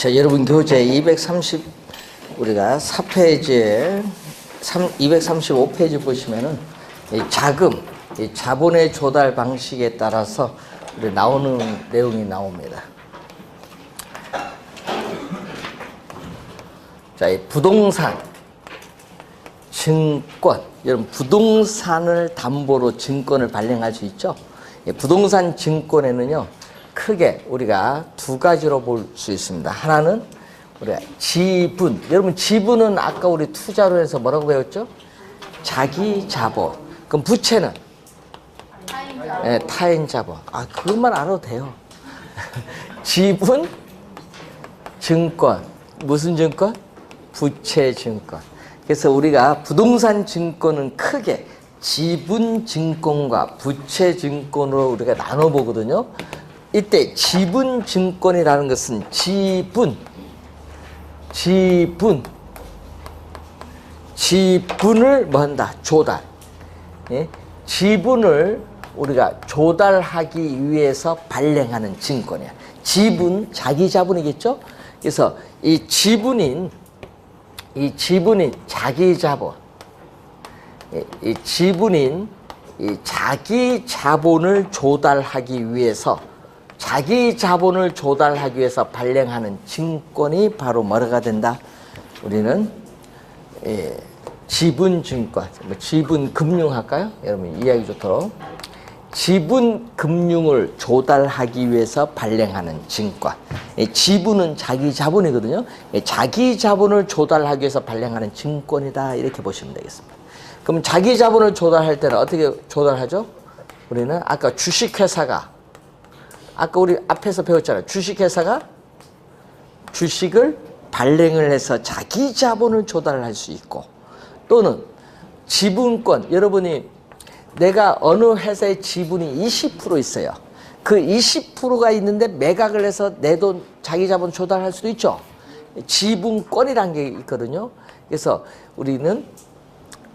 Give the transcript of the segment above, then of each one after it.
자, 여러분 교재 230 우리가 4페이지에 235페이지 보시면은 이 자금, 이 자본의 조달 방식에 따라서 우리 나오는 내용이 나옵니다. 자, 이 부동산, 증권, 여러분 부동산을 담보로 증권을 발행할 수 있죠. 이 부동산 증권에는요 크게 우리가 두 가지로 볼 수 있습니다. 하나는 우리가 지분, 여러분 지분은 아까 우리 투자로 해서 뭐라고 배웠죠? 자기 자본. 그럼 부채는 네, 타인 자본. 아, 그것만 알아도 돼요. 지분, 증권. 무슨 증권? 부채 증권. 그래서 우리가 부동산 증권은 크게 지분 증권과 부채 증권으로 우리가 나눠 보거든요. 이때 지분 증권이라는 것은 지분을 뭐 한다? 조달. 예? 지분을 우리가 조달하기 위해서 발행하는 증권이야. 지분, 자기 자본이겠죠? 그래서 이 지분인 자기 자본, 이 지분인 이 자기 자본을 조달하기 위해서 발행하는 증권이 바로 뭐가 된다? 우리는 지분증권, 지분금융 할까요? 여러분 이해하기 좋도록. 지분금융을 조달하기 위해서 발행하는 증권. 지분은 자기 자본이거든요. 자기 자본을 조달하기 위해서 발행하는 증권이다. 이렇게 보시면 되겠습니다. 그럼 자기 자본을 조달할 때는 어떻게 조달하죠? 우리는 아까 주식회사가, 아까 우리 앞에서 배웠잖아요. 주식회사가 주식을 발행을 해서 자기 자본을 조달할 수 있고, 또는 지분권, 여러분이 내가 어느 회사의 지분이 20% 있어요. 그 20%가 있는데 매각을 해서 내 돈, 자기 자본 조달할 수도 있죠. 지분권이라는 게 있거든요. 그래서 우리는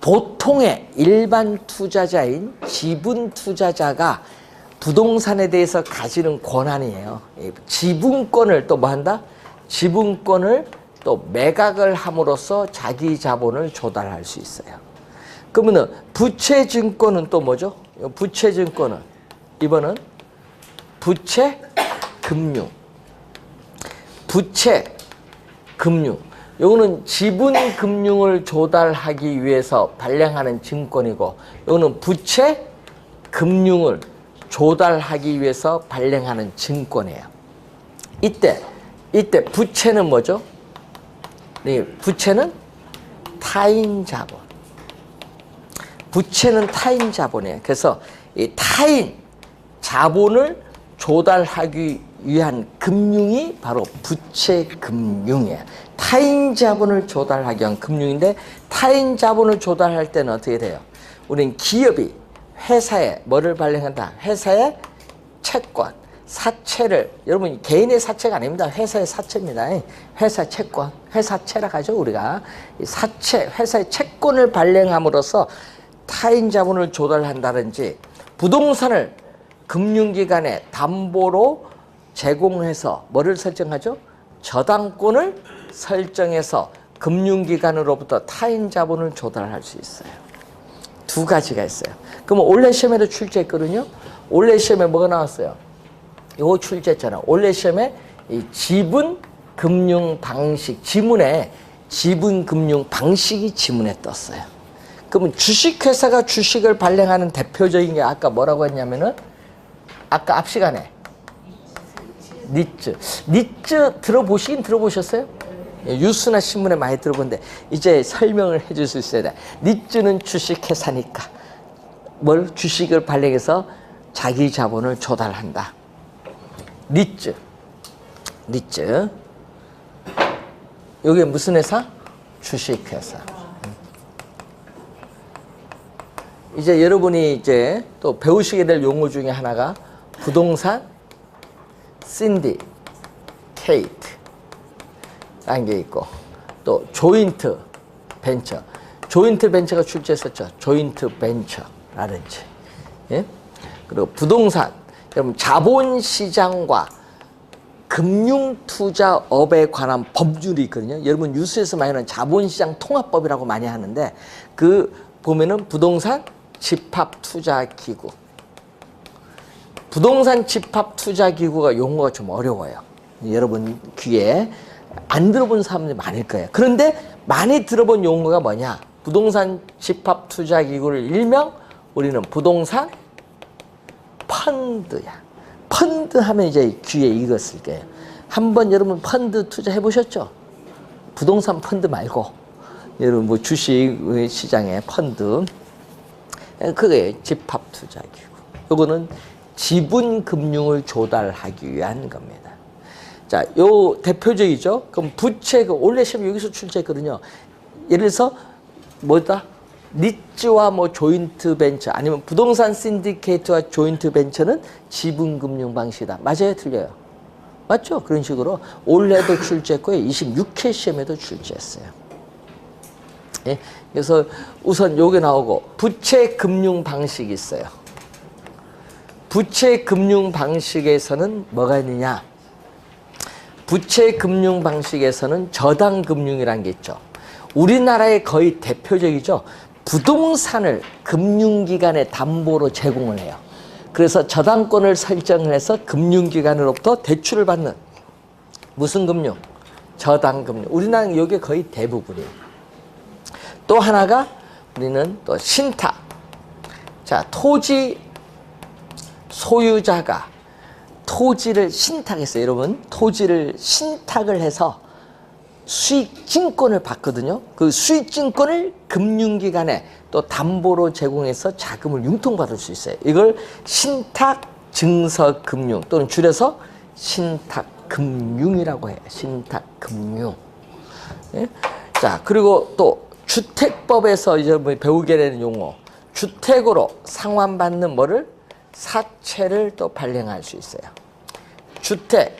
보통의 일반 투자자인 지분 투자자가 부동산에 대해서 가지는 권한이에요. 지분권을 또 뭐 한다? 지분권을 또 매각을 함으로써 자기 자본을 조달할 수 있어요. 그러면은 부채 증권은 또 뭐죠? 부채 증권은 이번은 부채 금융. 부채 금융. 요거는 지분 금융을 조달하기 위해서 발행하는 증권이고, 요거는 부채 금융을 조달하기 위해서 발행하는 증권이에요. 이때 부채는 뭐죠? 네, 부채는 타인 자본. 부채는 타인 자본이에요. 그래서 이 타인 자본을 조달하기 위한 금융이 바로 부채 금융이에요. 타인 자본을 조달하기 위한 금융인데, 타인 자본을 조달할 때는 어떻게 돼요? 우리는 기업이 회사에 뭐를 발행한다? 회사의 채권, 사채를, 여러분 개인의 사채가 아닙니다. 회사의 사채입니다. 회사 채권, 회사채라고 하죠. 우리가 사채, 회사의 채권을 발행함으로써 타인 자본을 조달한다든지, 부동산을 금융기관에 담보로 제공해서 뭐를 설정하죠? 저당권을 설정해서 금융기관으로부터 타인 자본을 조달할 수 있어요. 두 가지가 있어요. 그러면 올해 시험에도 출제했거든요. 올해 시험에 뭐가 나왔어요? 이거 출제했잖아. 올해 시험에 이 지분 금융 방식, 지문에 지분 금융 방식이 지문에 떴어요. 그러면 주식회사가 주식을 발행하는 대표적인 게 아까 뭐라고 했냐면은, 아까 앞 시간에 니츠 들어보셨어요? 뉴스나 신문에 많이 들어보는데 이제 설명을 해줄 수 있어야 돼. 니츠는 주식회사니까 뭘 주식을 발행해서 자기 자본을 조달한다. 니츠. 이게 무슨 회사? 주식회사. 이제 여러분이 이제 또 배우시게 될 용어 중에 하나가 부동산 신디케이트 라는 게 있고, 또 조인트 벤처. 조인트 벤처가 출제했었죠. 조인트 벤처라든지. 예? 그리고 부동산. 여러분 자본시장과 금융투자업에 관한 법률이 있거든요. 여러분 뉴스에서 많이 하는 자본시장 통합법이라고 많이 하는데 그 보면은 부동산 집합투자기구. 부동산 집합투자기구가 용어가 좀 어려워요. 여러분 귀에 안 들어본 사람들이 많을 거예요. 그런데 많이 들어본 용어가 뭐냐? 부동산 집합투자기구를 일명 우리는 부동산 펀드야. 펀드 하면 이제 귀에 익었을 거예요. 한번 여러분 펀드 투자해 보셨죠? 부동산 펀드 말고 여러분 뭐 주식 시장의 펀드 그게 집합투자기구. 요거는 지분금융을 조달하기 위한 겁니다. 자, 요 대표적이죠. 그럼 부채가 원래 시험 여기서 출제했거든요. 예를 들어서 뭐다? 리츠와 뭐 조인트 벤처 아니면 부동산 신디케이트와 조인트 벤처는 지분금융 방식이다. 맞아요? 틀려요? 맞죠? 그런 식으로 올해도 출제했고요. 26회 시험에도 출제했어요. 예? 그래서 우선 요게 나오고 부채 금융 방식이 있어요. 부채 금융 방식에서는 뭐가 있느냐? 부채 금융 방식에서는 저당 금융이라는 게 있죠. 우리나라의 거의 대표적이죠. 부동산을 금융기관에 담보로 제공을 해요. 그래서 저당권을 설정을 해서 금융기관으로부터 대출을 받는 무슨 금융? 저당금융. 우리나라는 이게 거의 대부분이에요. 또 하나가 우리는 또 신탁. 자, 토지 소유자가 토지를 신탁했어요. 여러분, 토지를 신탁을 해서 수익증권을 받거든요. 그 수익증권을 금융기관에 또 담보로 제공해서 자금을 융통받을 수 있어요. 이걸 신탁증서금융 또는 줄여서 신탁금융이라고 해요. 신탁금융. 예? 자, 그리고 또 주택법에서 이제 뭐 배우게 되는 용어. 주택으로 상환받는 뭐를? 사채를 또 발행할 수 있어요. 주택,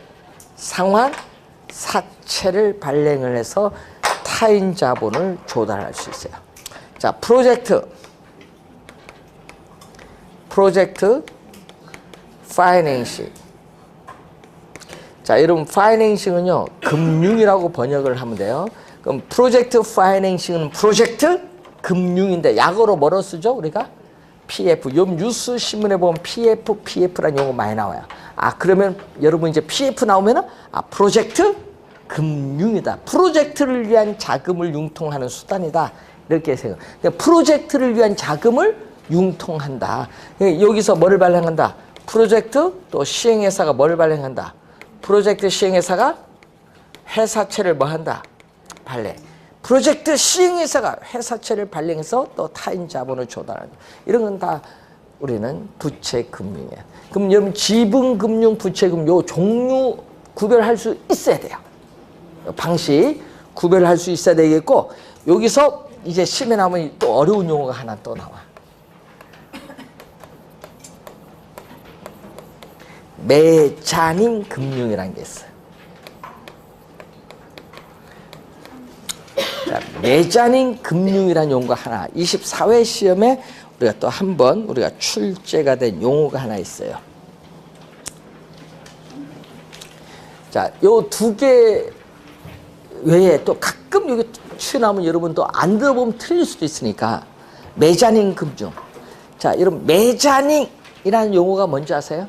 상환, 사채를 발행을 해서 타인 자본을 조달할 수 있어요. 자, 프로젝트 파이낸싱. 자, 여러분 파이낸싱은요 금융이라고 번역을 하면 돼요. 그럼 프로젝트 파이낸싱은 프로젝트 금융인데 약어로 뭐로 쓰죠 우리가? PF. 요 뉴스 신문에 보면 PF라는 용어 많이 나와요. 아, 그러면 여러분 이제 PF 나오면은 아, 프로젝트 금융이다. 프로젝트를 위한 자금을 융통하는 수단이다. 이렇게 생각. 그러니까 프로젝트를 위한 자금을 융통한다. 여기서 뭐를 발행한다? 프로젝트 또 시행회사가 뭐를 발행한다? 프로젝트 시행회사가 회사채를 뭐 한다? 발행. 프로젝트 시행회사가 회사채를 발행해서 또 타인 자본을 조달한다. 이런 건 다 우리는 부채금융이야. 그럼 여러분 지분금융, 부채금융 요 종류 구별할 수 있어야 돼요. 방식 구별할 수 있어야 되겠고 여기서 이제 시험에 나오면 또 어려운 용어가 하나 또 나와. 메자닝 금융이라는 게 있어요. 자, 메자닝 금융이라는 용어가 하나 24회 시험에 우리가 또 한 번 우리가 출제가 된 용어가 하나 있어요. 자, 요 두 개 외에 또 가끔 여기 튀어나오면 여러분 또 안 들어보면 틀릴 수도 있으니까 메자닝 금융. 자, 여러분 메자닝이라는 용어가 뭔지 아세요?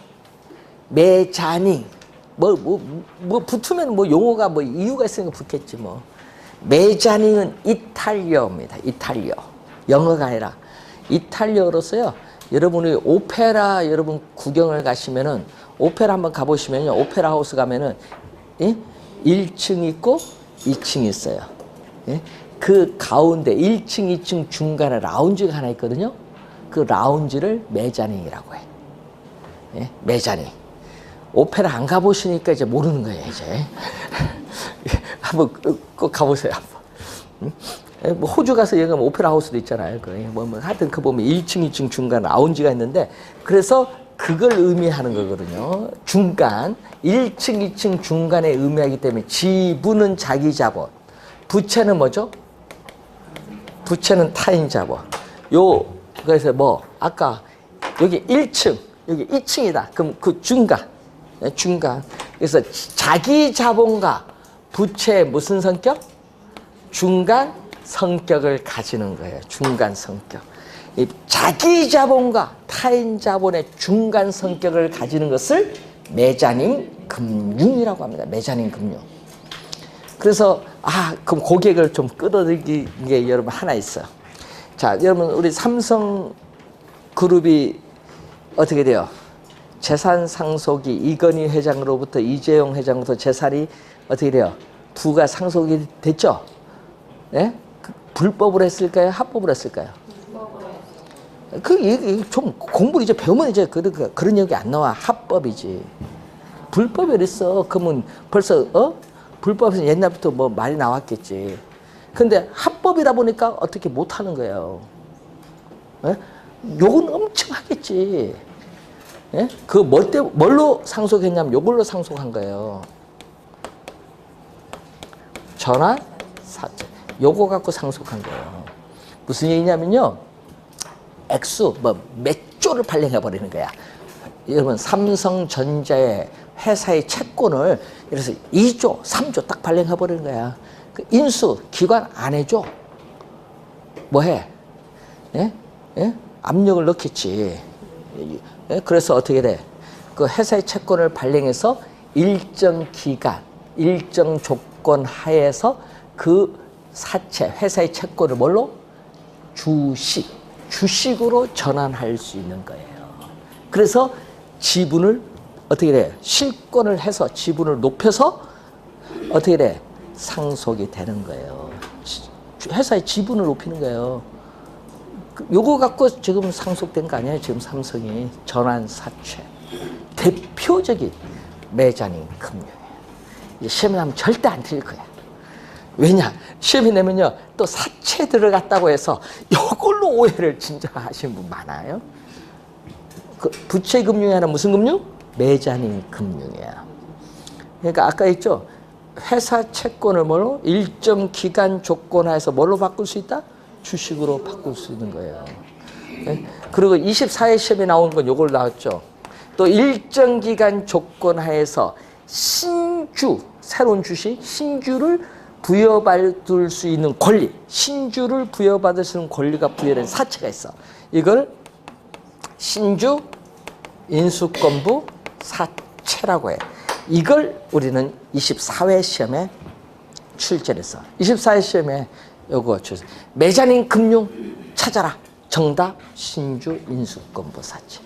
메자닝. 뭐 붙으면 뭐 용어가 뭐 이유가 있으니까 붙겠지 뭐. 메자닝은 이탈리아어입니다. 이탈리아. 영어가 아니라 이탈리아어로서요. 여러분이 오페라 여러분 구경을 가시면은 오페라 한번 가보시면요. 오페라 하우스 가면은 1층 있고 2층 있어요. 예? 그 가운데 1층, 2층 중간에 라운지가 하나 있거든요. 그 라운지를 메자닝이라고 해. 예? 메자닝. 오페라 안 가보시니까 이제 모르는 거예요, 이제. 한번 꼭 가보세요, 한번. 뭐 호주 가서 여기 가면 오페라 하우스도 있잖아요. 하여튼 그 보면 1층, 2층 중간 라운지가 있는데 그래서 그걸 의미하는 거거든요. 중간, 1층, 2층 중간에 의미하기 때문에 지분은 자기 자본, 부채는 뭐죠? 부채는 타인 자본. 그래서 뭐 아까 여기 1층, 여기 2층이다. 그럼 그 중간. 그래서 자기 자본과 부채의 무슨 성격? 중간 성격을 가지는 거예요. 중간 성격. 이 자기 자본과 타인 자본의 중간 성격을 가지는 것을 메자닌 금융이라고 합니다. 메자닌 금융. 그래서 그럼 고객을 좀 끌어들이는 게 여러분 하나 있어요. 자, 여러분 우리 삼성그룹이 어떻게 돼요? 재산 상속이 이건희 회장으로부터 이재용 회장으로부터 재산이 어떻게 돼요? 부가 상속이 됐죠? 예? 불법으로 했을까요? 합법으로 했을까요? 좀 공부를 이제 배우면 이제 그런 얘기 안 나와. 합법이지. 불법이 어딨어? 그러면 벌써 불법에서 옛날부터 뭐 말이 나왔겠지. 근데 합법이다 보니까 어떻게 못 하는 거예요. 예? 욕은 엄청 하겠지. 예? 뭘로 상속했냐면 요걸로 상속한 거예요. 전환 사채. 요거 갖고 상속한 거예요. 무슨 얘기냐면요. 액수 몇 조를 발행해 버리는 거야. 여러분 삼성전자의 회사의 채권을 예를 들어서 2조, 3조 딱 발행해 버리는 거야. 그 인수 기관 안 해줘. 뭐 해? 예? 예? 압력을 넣겠지. 예? 그래서 어떻게 돼? 그 회사의 채권을 발행해서 일정 기간, 일정 조건 하에서 그 사채, 회사의 채권을 뭘로? 주식으로 전환할 수 있는 거예요. 그래서 지분을 어떻게 돼? 실권을 해서 지분을 높여서 어떻게 돼? 상속이 되는 거예요. 회사의 지분을 높이는 거예요. 요거 갖고 지금 상속된 거 아니에요? 지금 삼성이 전환 사채. 대표적인 매자닌 금융이에요. 시험에 나면 절대 안 틀릴 거야. 왜냐? 시험에 내면요, 또 사채 들어갔다고 해서 이걸로 오해를 진짜 하시는 분 많아요. 그 부채 금융이 아니라 무슨 금융? 매자닌 금융이야. 그러니까 아까 했죠? 회사 채권을 뭘로? 일정 기간 조건 하에서 뭘로 바꿀 수 있다? 주식으로 바꿀 수 있는 거예요. 네? 그리고 24회 시험에 나온 건 요걸 나왔죠. 또 일정 기간 조건 하에서 새로운 주식, 신주를 부여받을 수 있는 권리, 신주를 부여받을 수 있는 권리가 부여된 사채가 있어. 이걸 신주 인수권부 사채라고 해. 이걸 우리는 24회 시험에 출제를 했어. 24회 시험에 요거 출제. 매자닌 금융 찾아라. 정답 신주 인수권부 사채.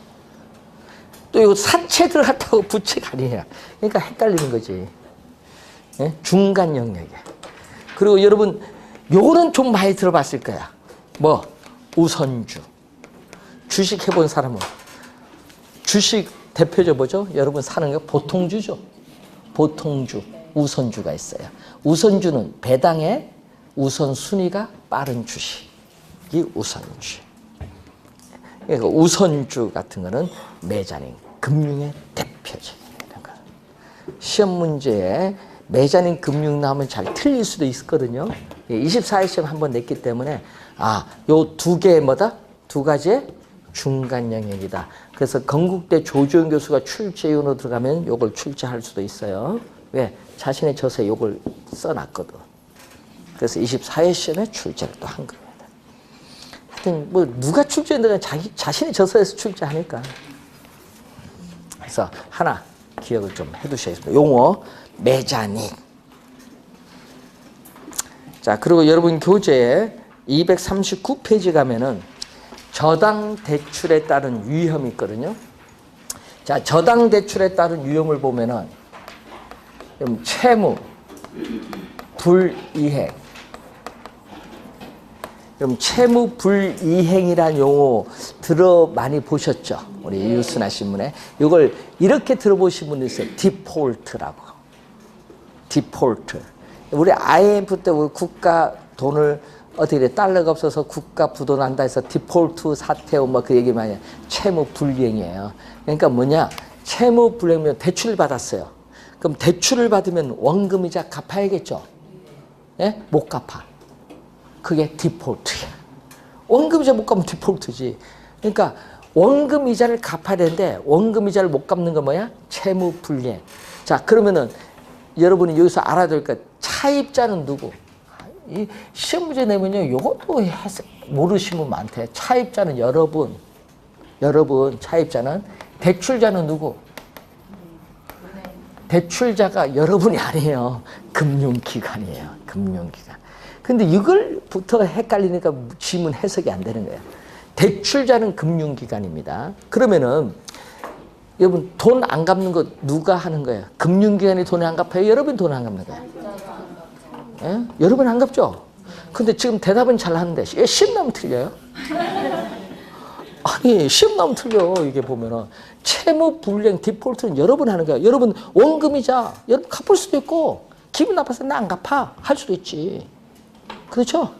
또 이거 사채 들어갔다고 부채가 아니냐. 그러니까 헷갈리는 거지. 예? 중간 영역이야. 그리고 여러분 요거는 좀 많이 들어봤을 거야. 뭐 우선주. 주식 해본 사람은 주식 대표적 뭐죠? 여러분 사는 거 보통주죠. 보통주, 우선주가 있어요. 우선주는 배당의 우선순위가 빠른 주식이 우선주. 그러니까 우선주 같은 거는 매자닌 금융의 대표적인 거. 시험 문제에 매자닌 금융 나오면 잘 틀릴 수도 있거든요. 24회 시험 한번 냈기 때문에 요 두 개의 뭐다? 두 가지의 중간 영역이다. 그래서 건국대 조지현 교수가 출제위원으로 들어가면 요걸 출제할 수도 있어요. 왜? 자신의 저서에 요걸 써놨거든. 그래서 24회 시험에 출제를 또 한 겁니다. 하여튼 뭐 누가 출제했는가 자신의 저서에서 출제하니까. 그래서 하나 기억을 좀 해두셔야겠습니다. 용어 매자닌. 자, 그리고 여러분 교재에 239페이지 가면은 저당 대출에 따른 위험이 있거든요. 자, 저당 대출에 따른 위험을 보면은 채무, 불이행. 그럼 채무 불이행이라는 용어 많이 보셨죠? 우리 유스나 신문에. 이걸 이렇게 들어보신 분도 있어요. 디폴트라고. 디폴트. 우리 IMF 때 우리 국가 돈을 어떻게 돼? 달러가 없어서 국가 부도난다 해서 디폴트 사태고 뭐 그 얘기 많이 해요. 채무 불이행이에요. 그러니까 뭐냐? 채무 불이행이면 대출을 받았어요. 그럼 대출을 받으면 원금이자 갚아야겠죠? 예? 못 갚아. 그게 디폴트야. 원금이자 못 갚으면 디폴트지. 그러니까 원금이자를 갚아야 되는데 원금이자를 못 갚는 건 뭐야? 채무 불이행. 자, 그러면은 여러분이 여기서 알아야 될 것, 차입자는 누구? 이 시험 문제 내면요, 이것도 모르시는 분 많대. 차입자는 여러분 차입자는, 대출자는 누구? 대출자가 여러분이 아니에요. 금융기관이에요. 금융기관. 근데 이걸부터 헷갈리니까 지문 해석이 안 되는 거예요. 대출자는 금융기관입니다. 그러면은 여러분 돈 안 갚는 거 누가 하는 거예요? 금융기관이 돈을 안 갚아요? 여러분이 돈을 안 갚는 거예요? 예? 여러분 안 갚죠? 근데 지금 대답은 잘 하는데 시험 나면 틀려요? 아니 시험 나면 틀려. 이게 보면은 채무 불이행 디폴트는 여러분 하는 거야. 여러분 원금이자 여러분 갚을 수도 있고 기분 나빠서 나 안 갚아 할 수도 있지. 그렇죠?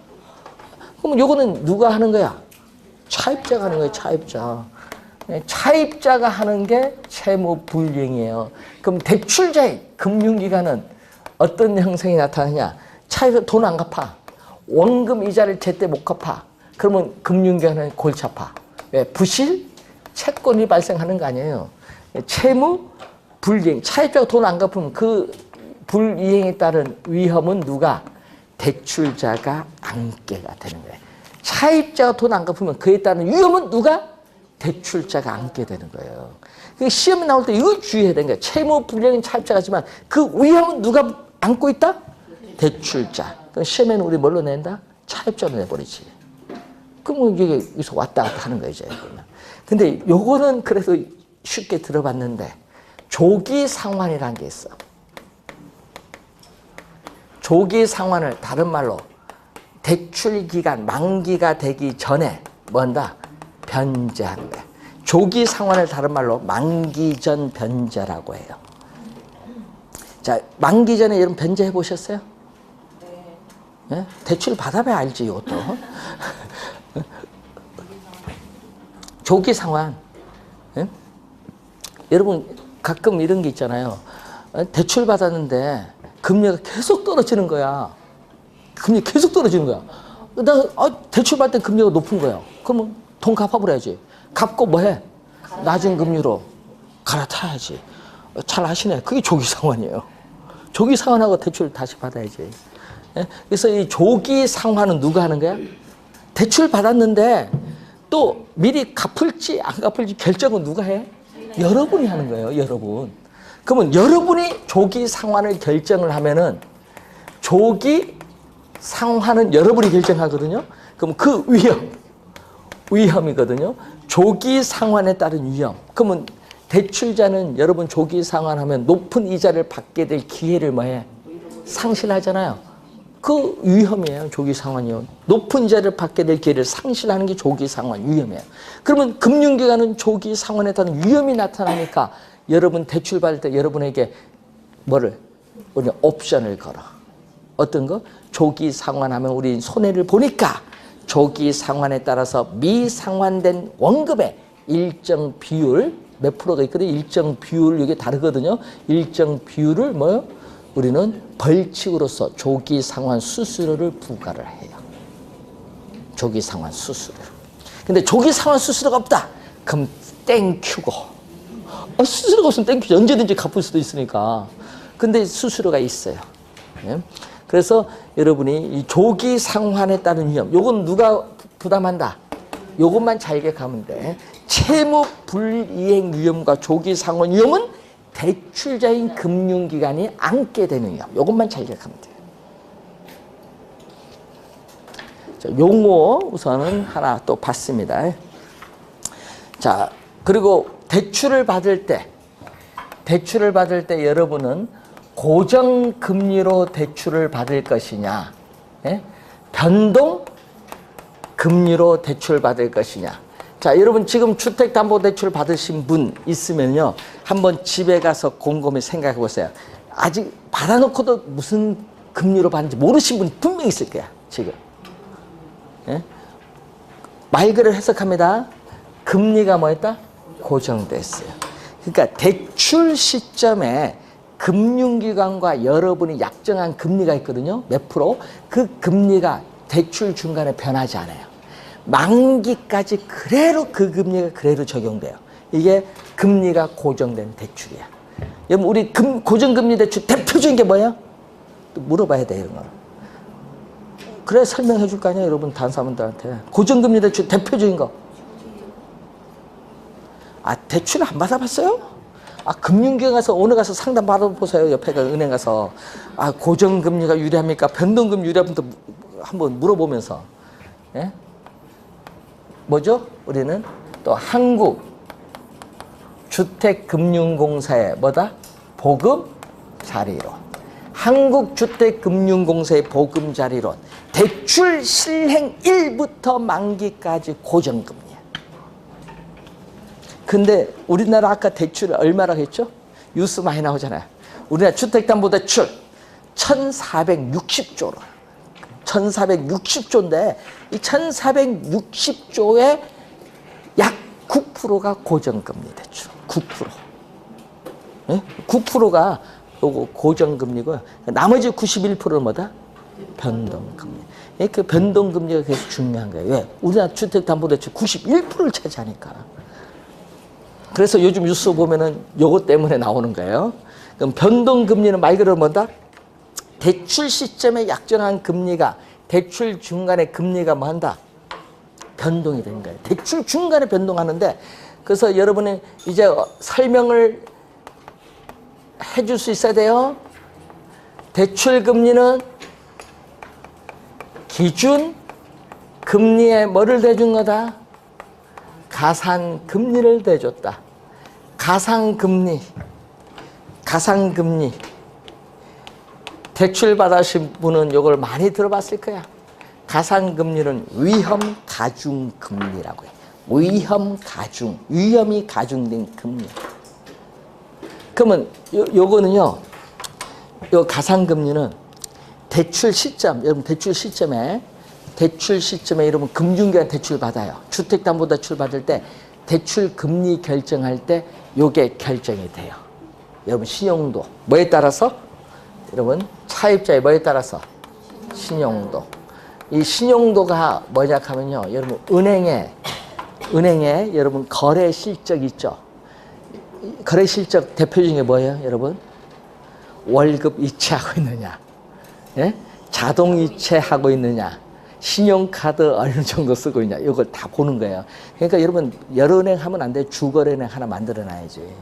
그럼 요거는 누가 하는 거야? 차입자가 하는 거예요. 차입자. 차입자가 하는 게 채무 불이행이에요. 그럼 대출자의 금융기관은 어떤 형성이 나타나냐? 차입자 돈 안 갚아. 원금 이자를 제때 못 갚아. 그러면 금융기관은 골치 아파. 왜? 부실? 채권이 발생하는 거 아니에요. 채무 불이행. 차입자가 돈 안 갚으면 그 불이행에 따른 위험은 누가? 대출자가 안게가 되는 거예요. 차입자가 돈 안 갚으면 그에 따른 위험은 누가? 대출자가 안게 되는 거예요. 시험에 나올 때 이거 주의해야 되는 거예요. 채무 불이행은 차입자가지만 그 위험은 누가 안고 있다? 대출자. 그럼 시험에는 우리 뭘로 낸다? 차입자로 내버리지. 그럼 이게 여기서 왔다 갔다 하는 거예요, 이제. 근데 요거는 그래도 쉽게 들어봤는데, 조기 상환이라는 게 있어. 조기 상환을 다른 말로 대출 기간 만기가 되기 전에 뭔다? 변제한다. 조기 상환을 다른 말로 만기 전 변제라고 해요. 자, 만기 전에 여러분 변제해 보셨어요? 네? 대출 받아봐야 알지, 이것도. 조기 상환. 네? 여러분 가끔 이런 게 있잖아요. 대출 받았는데 금리가 계속 떨어지는 거야. 금리 계속 떨어지는 거야. 대출 받을 때 금리가 높은 거야. 그러면 돈 갚아버려야지. 갚고 뭐해? 낮은 금리로 갈아타야지. 잘 아시네. 그게 조기 상환이에요. 조기 상환하고 대출 다시 받아야지. 예? 그래서 이 조기 상환은 누가 하는 거야? 대출 받았는데 또 미리 갚을지 안 갚을지 결정은 누가 해? 여러분이 하는 거예요. 여러분. 그러면 여러분이 조기 상환을 결정을 하면은 조기 상환은 여러분이 결정하거든요. 그럼 그 위험이거든요. 조기 상환에 따른 위험. 그러면 대출자는 여러분 조기 상환하면 높은 이자를 받게 될 기회를 뭐해? 상실하잖아요. 그 위험이에요. 조기 상환이요. 높은 이자를 받게 될 기회를 상실하는 게 조기 상환 위험이에요. 그러면 금융기관은 조기 상환에 따른 위험이 나타나니까 여러분 대출 받을 때 여러분에게 뭐를? 우리 옵션을 걸어. 어떤 거? 조기 상환하면 우리 손해를 보니까 조기 상환에 따라서 미상환된 원금의 일정 비율, 몇 프로가 있거든요. 일정 비율, 이게 다르거든요. 일정 비율을 뭐요? 우리는 벌칙으로서 조기 상환 수수료를 부과를 해요. 조기 상환 수수료. 근데 조기 상환 수수료가 없다. 그럼 땡큐고. 수수료가 없으면 땡큐. 언제든지 갚을 수도 있으니까. 근데 수수료가 있어요. 네? 그래서 여러분이 이 조기 상환에 따른 위험, 요건 누가 부담한다? 요것만 잘 기억하면 돼. 채무 불이행 위험과 조기 상환 위험은 대출자인 금융기관이 안게 되는 위험. 요것만 잘 기억하면 돼요. 자, 용어 우선은 하나 또 봤습니다. 자, 그리고 대출을 받을 때 여러분은 고정금리로 대출을 받을 것이냐, 예? 변동금리로 대출 받을 것이냐. 자, 여러분 지금 주택담보대출 받으신 분 있으면요, 한번 집에 가서 곰곰이 생각해 보세요. 아직 받아놓고도 무슨 금리로 받는지 모르신 분이 분명히 있을 거야, 지금. 예? 말 그대로 해석합니다. 금리가 뭐였다? 고정됐어요. 그러니까 대출 시점에 금융기관과 여러분이 약정한 금리가 있거든요. 몇 프로? 그 금리가 대출 중간에 변하지 않아요. 만기까지 그대로 그 금리가 그대로 적용돼요. 이게 금리가 고정된 대출이야. 여러분 우리 고정금리 대출 대표적인 게 뭐예요? 또 물어봐야 돼 이런 거. 그래 설명해 줄 거 아니야 여러분 다른 사람들한테. 고정금리 대출 대표적인 거. 아 대출 안 받아봤어요? 아 금융기관 가서 오늘 가서 상담 받아보세요. 옆에 은행 가서. 아 고정금리가 유리합니까? 변동금리 유리합니까? 한번 물어보면서. 예? 뭐죠? 우리는 또 한국주택금융공사의 뭐다? 보금자리론. 한국주택금융공사의 보금자리론. 대출 실행 1부터 만기까지 고정금리야. 근데 우리나라 아까 대출 얼마라고 했죠? 뉴스 많이 나오잖아요. 우리나라 주택담보대출 1460조로. 1460조인데 이 1460조의 약 9%가 고정금리 대출. 9%. 예? 9%가 요거 고정금리고요. 나머지 91%는 뭐다? 변동금리. 그 변동금리가 계속 중요한 거예요. 왜? 우리나라 주택담보대출 91%를 차지하니까. 그래서 요즘 뉴스 보면은 요거 때문에 나오는 거예요. 그럼 변동금리는 말 그대로 뭐다? 대출 시점에 약정한 금리가 대출 중간에 금리가 뭐 한다? 변동이 되는 거예요. 대출 중간에 변동하는데 그래서 여러분이 이제 설명을 해줄 수 있어야 돼요. 대출 금리는 기준 금리에 뭐를 대준 거다? 가상금리를 대줬다. 가상금리. 대출 받으신 분은 이걸 많이 들어봤을 거야. 가상금리는 위험가중금리라고 해. 위험이 가중된 금리. 그러면 요거는요, 요 가상금리는 대출 시점, 여러분 대출 시점에 여러분 금융기관 대출 받아요. 주택담보대출 받을 때 대출 금리 결정할 때 요게 결정이 돼요. 여러분 신용도 뭐에 따라서? 여러분 차입자의 뭐에 따라서? 신용도. 이 신용도가 뭐냐 하면요, 여러분 은행에 여러분 거래 실적 있죠. 거래 실적 대표적인 게 뭐예요, 여러분? 월급 이체하고 있느냐, 예? 자동 이체하고 있느냐, 신용카드 어느 정도 쓰고 있냐, 이걸 다 보는 거예요. 그러니까 여러분 여러 은행 하면 안 돼. 주거래은행 하나 만들어 놔야지.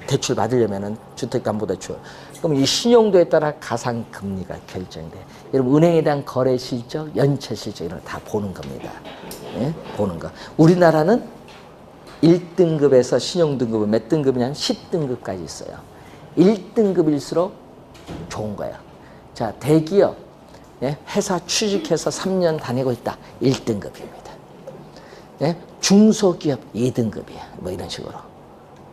대출 받으려면은 주택담보대출. 그럼 이 신용도에 따라 가상금리가 결정돼. 여러분 은행에 대한 거래 실적, 연체 실적 이런 거 다 보는 겁니다. 예? 보는 거. 우리나라는 1등급에서 신용등급은 몇 등급이냐면 10등급까지 있어요. 1등급일수록 좋은 거예요. 자, 대기업, 예? 회사 취직해서 3년 다니고 있다. 1등급입니다. 예? 중소기업 2등급이야. 뭐 이런 식으로.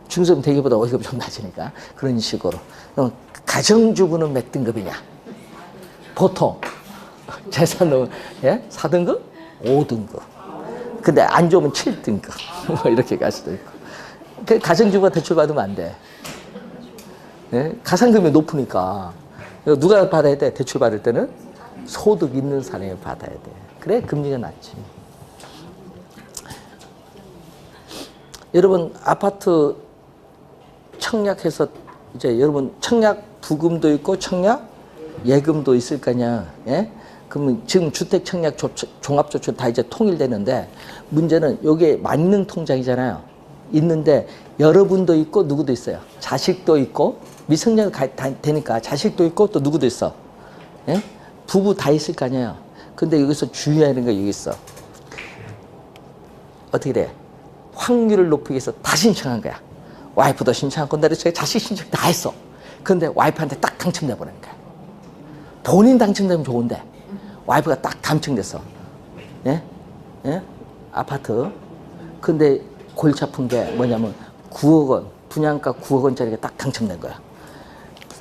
중소기업 대기업보다 월급이 좀 낮으니까 그런 식으로. 그럼 가정주부는 몇 등급이냐? 보통 재산은 예? 4등급? 5등급. 근데 안 좋으면 7등급. 뭐 이렇게 갈 수도 있고. 그 가정주부가 대출 받으면 안 돼. 예? 가상금이 높으니까. 누가 받아야 돼? 대출 받을 때는 소득 있는 사람이 받아야 돼. 그래 금리가 낮지. 여러분 아파트 청약해서 이제 여러분 청약 부금도 있고 청약 예금도 있을 거냐? 예? 그러면 지금 주택 청약 종합저축 다 이제 통일되는데 문제는 요게 만능 통장이잖아요. 있는데 여러분도 있고 누구도 있어요. 자식도 있고 미성년 되니까 자식도 있고 또 누구도 있어. 예? 부부 다 있을 거 아니에요. 근데 여기서 주의해야 하는 게 여기 있어. 어떻게 돼? 확률을 높이기 위해서 다 신청한 거야. 와이프도 신청하고 내가 자식 신청 다 했어. 근데 와이프한테 딱 당첨돼 버리는 거야. 본인 당첨되면 좋은데 와이프가 딱 당첨됐어. 예? 예? 아파트. 근데 골치 아픈 게 뭐냐면 9억 원, 분양가 9억 원짜리가 딱 당첨된 거야.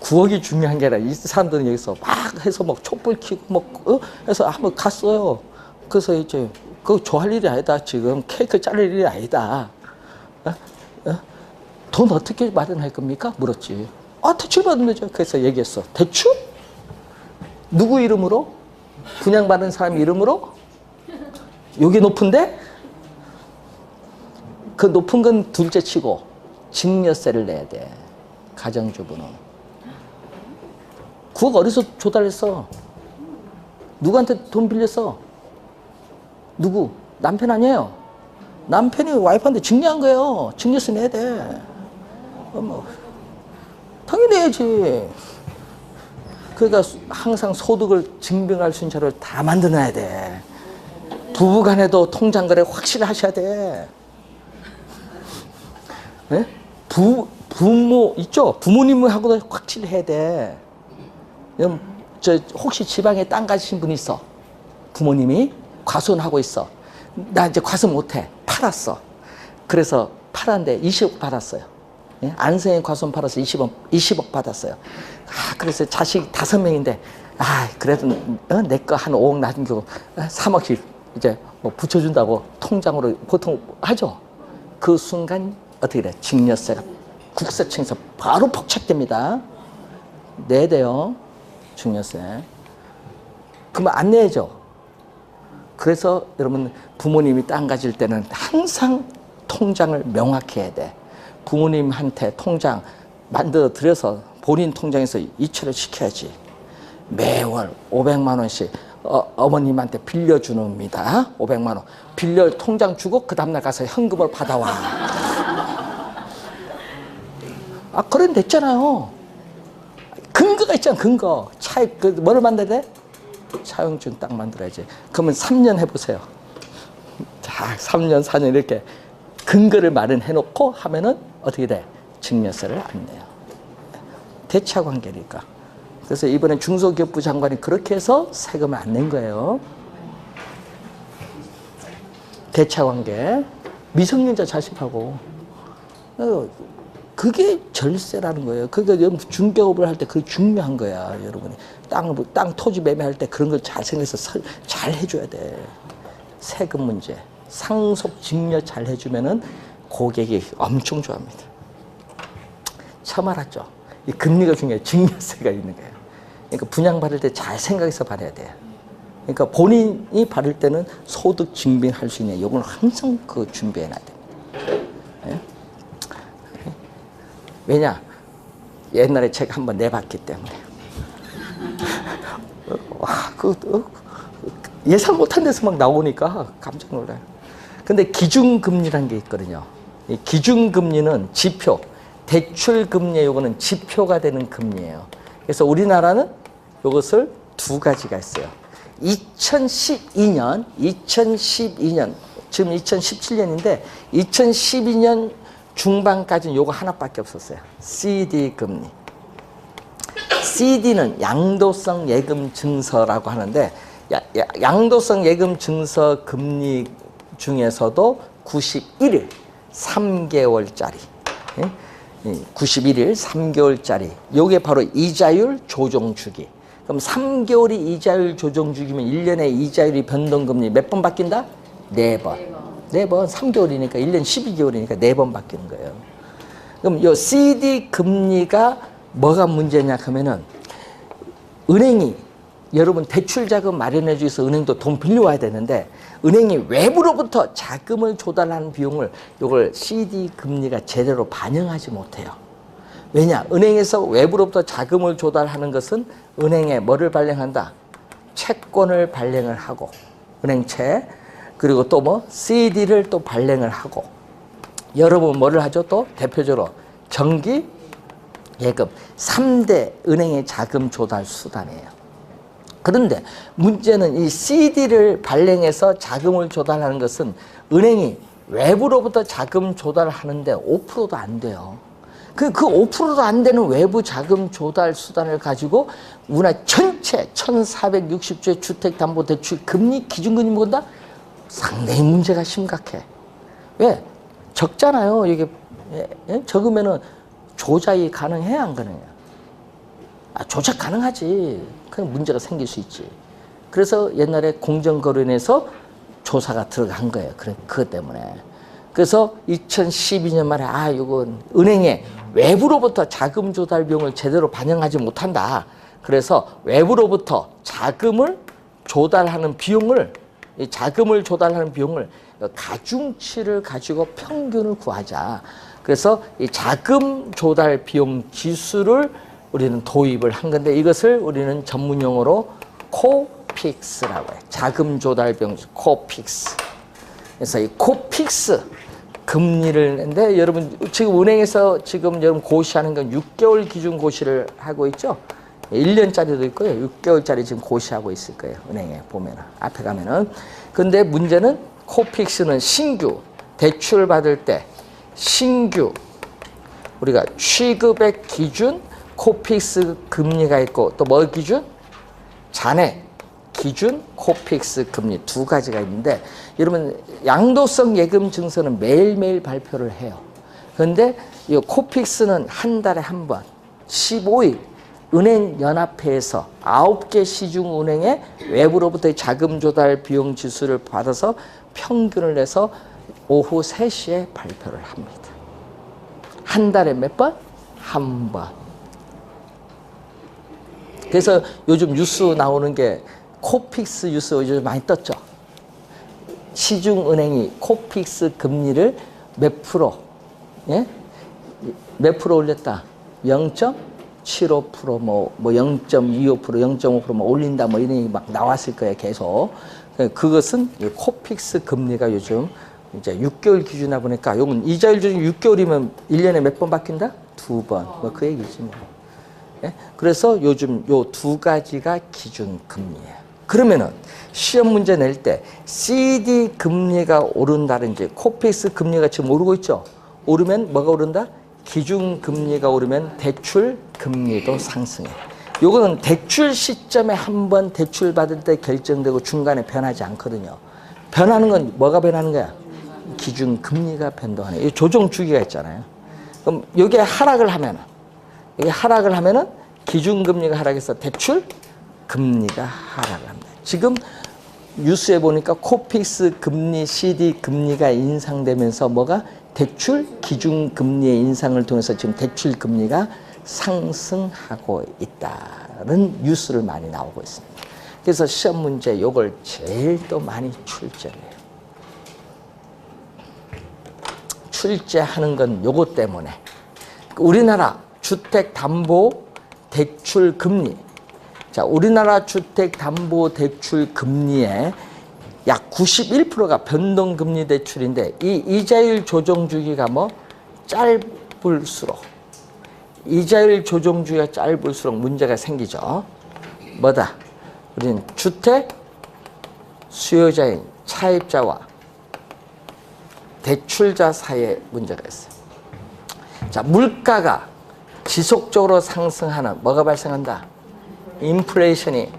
9억이 중요한 게 아니라 이 사람들은 여기서 막 해서 막 촛불 켜고 막 해서 한번 갔어요. 그래서 이제 그거 좋아할 일이 아니다. 지금 케이크 자를 일이 아니다. 돈 어떻게 마련할 겁니까? 물었지. 아, 대출 받으면 되죠. 그래서 얘기했어. 대출? 누구 이름으로? 분양받은 사람 이름으로? 여기 높은데? 그 높은 건 둘째 치고 증여세를 내야 돼. 가정주부는. 9억 어디서 조달했어? 누구한테 돈 빌렸어? 누구? 남편 아니에요. 남편이 와이프한테 증여한 거예요. 증여세 내야 돼. 당연히 내야지. 그러니까 항상 소득을 증빙할 수 있는 자료를 다 만들어놔야 돼. 부부간에도 통장거래 확실히 하셔야 돼. 네? 부모 있죠? 부모님하고도 확실히 해야 돼. 혹시 지방에 땅 가지신 분 있어? 부모님이 과손하고 있어. 나 이제 과손 못해. 팔았어. 그래서 팔았는데 20억 받았어요. 예? 안생에 과손 팔아서 20억 받았어요. 그래서 자식 5명인데, 그래도 내 거 한 5억 남기고 3억씩 이제 뭐 붙여준다고 통장으로 보통 하죠. 그 순간 어떻게 돼? 증여세가 국세청에서 바로 폭착됩니다. 내야 돼요. 증여세. 그러면 안 내죠. 그래서 여러분 부모님이 땅 가질 때는 항상 통장을 명확히 해야 돼. 부모님한테 통장 만들어 드려서 본인 통장에서 이체를 시켜야지. 매월 500만 원씩 어머님한테 빌려주는입니다. 500만 원. 빌려 통장 주고 그 다음날 가서 현금을 받아와. 그런 됐잖아요. 근거가 있잖아, 근거. 차에, 뭐를 만들어야 돼? 차용증 딱 만들어야지. 그러면 3년 해보세요. 자, 3년, 4년 이렇게 근거를 마련해 놓고 하면은 어떻게 돼? 증여세를 안 내요. 대차 관계니까. 그래서 이번에 중소기업부 장관이 그렇게 해서 세금을 안 낸 거예요. 대차 관계. 미성년자 자식하고. 그게 절세라는 거예요. 그러니까 중개업을 할 때 그게 중요한 거야, 여러분이. 땅 토지 매매할 때 그런 걸 잘 생각해서 잘 해줘야 돼. 세금 문제. 상속 증여 잘 해주면은 고객이 엄청 좋아합니다. 처음 알았죠? 이 금리가 중요해. 증여세가 있는 거예요. 그러니까 분양받을 때 잘 생각해서 받아야 돼요. 그러니까 본인이 받을 때는 소득 증빙할 수 있냐. 이걸 항상 준비해놔야 됩니다. 네? 왜냐? 옛날에 제가 한번 내봤기 때문에. 예상 못한 데서 막 나오니까 깜짝 놀라요. 근데 기준금리라는 게 있거든요. 이 기준금리는 지표, 대출금리 요거는 지표가 되는 금리예요. 그래서 우리나라는 이것을 두 가지가 있어요. 2012년, 지금 2017년인데 2012년 중반까지는 요거 하나밖에 없었어요. CD 금리. CD는 양도성 예금 증서라고 하는데 양도성 예금 증서 금리 중에서도 91일 3개월짜리 91일 3개월짜리 요게 바로 이자율 조정 주기. 그럼 3개월이 이자율 조정 주기면 1년에 이자율이 변동금리 몇 번 바뀐다? 4번. 4번 3개월이니까 1년 12개월이니까 4번 바뀌는 거예요. 그럼 요 CD 금리가 뭐가 문제냐 하면은 은행이 여러분 대출 자금 마련해 주셔서 은행도 돈 빌려와야 되는데 은행이 외부로부터 자금을 조달하는 비용을 요걸 CD 금리가 제대로 반영하지 못해요. 왜냐? 은행에서 외부로부터 자금을 조달하는 것은 은행에 뭐를 발행한다? 채권을 발행을 하고 은행채 그리고 또 뭐 CD를 또 발행을 하고 여러분 뭐를 하죠? 또 대표적으로 정기 예금 3대 은행의 자금 조달 수단이에요. 그런데 문제는 이 CD를 발행해서 자금을 조달하는 것은 은행이 외부로부터 자금 조달하는데 5%도 안 돼요. 그 5%도 안 되는 외부 자금 조달 수단을 가지고 우리나라 전체 1460조의 주택담보대출 금리 기준금리 본다? 상당히 문제가 심각해. 왜? 적잖아요. 이게 적으면은 조작이 가능해 안 가능해? 조작 가능하지. 그냥 문제가 생길 수 있지. 그래서 옛날에 공정거래원에서 조사가 들어간 거예요. 그것 때문에. 그래서 2012년 말에 이건 은행에 외부로부터 자금 조달 비용을 제대로 반영하지 못한다. 그래서 외부로부터 자금을 조달하는 비용을 가중치를 가지고 평균을 구하자. 그래서 이 자금 조달 비용 지수를 우리는 도입을 한 건데 이것을 우리는 전문 용어로 코픽스라고 해요. 자금 조달 비용 지수, 코픽스. 그래서 이 코픽스 금리를 냈는데 여러분 지금 은행에서 지금 여러분 고시하는 건 6개월 기준 고시를 하고 있죠. 1년짜리도 있고요. 6개월짜리 지금 고시하고 있을 거예요. 은행에 보면은 앞에 가면은. 근데 문제는 코픽스는 신규 대출 받을 때 신규 우리가 취급의 기준 코픽스 금리가 있고 또 뭐 기준? 잔액 기준 코픽스 금리 두 가지가 있는데 여러분 양도성 예금 증서는 매일매일 발표를 해요. 그런데 이 코픽스는 한 달에 한 번 15일 은행연합회에서 9개 시중은행에 외부로부터 자금 조달 비용 지수를 받아서 평균을 내서 오후 3시에 발표를 합니다. 한 달에 몇 번? 한 번. 그래서 요즘 뉴스 나오는 게 코픽스 뉴스 요즘 많이 떴죠. 시중은행이 코픽스 금리를 몇 프로, 예? 몇 프로 올렸다? 0.75%, 뭐 0.25%, 0.5% 뭐 올린다, 뭐 이런 얘기 막 나왔을 거예요, 계속. 그것은 코픽스 금리가 요즘 이제 6개월 기준이다 보니까 요건 이자율 기준 6개월이면 1년에 몇 번 바뀐다? 2번. 뭐 그 얘기지 뭐. 예? 그래서 요즘 요 두 가지가 기준 금리예요. 그러면은 시험 문제 낼 때 CD 금리가 오른다든지 코픽스 금리가 지금 오르고 있죠. 오르면 뭐가 오른다? 기준 금리가 오르면 대출 금리도 상승해. 요거는 대출 시점에 한번 대출 받을 때 결정되고 중간에 변하지 않거든요. 변하는 건 뭐가 변하는 거야? 기준 금리가 변동하네. 이 조정 주기가 있잖아요. 그럼 여기에 하락을 하면은 기준 금리가 하락해서 대출 금리가 하락을 합니다. 지금 뉴스에 보니까 코픽스 금리, CD 금리가 인상되면서 뭐가 대출 기준 금리의 인상을 통해서 지금 대출 금리가 상승하고 있다는 뉴스를 많이 나오고 있습니다. 그래서 시험 문제 요걸 제일 또 많이 출제해요. 출제하는 건 요것 때문에 우리나라 주택담보대출 금리, 자 우리나라 주택담보대출 금리의 약 91%가 변동금리 대출인데 이 이자율 조정 주기가 뭐 짧을수록 이자율 조정 주기가 짧을수록 문제가 생기죠. 뭐다? 우리는 주택 수요자인 차입자와 대출자 사이에 문제가 있어요. 자, 물가가 지속적으로 상승하는 뭐가 발생한다? 인플레이션이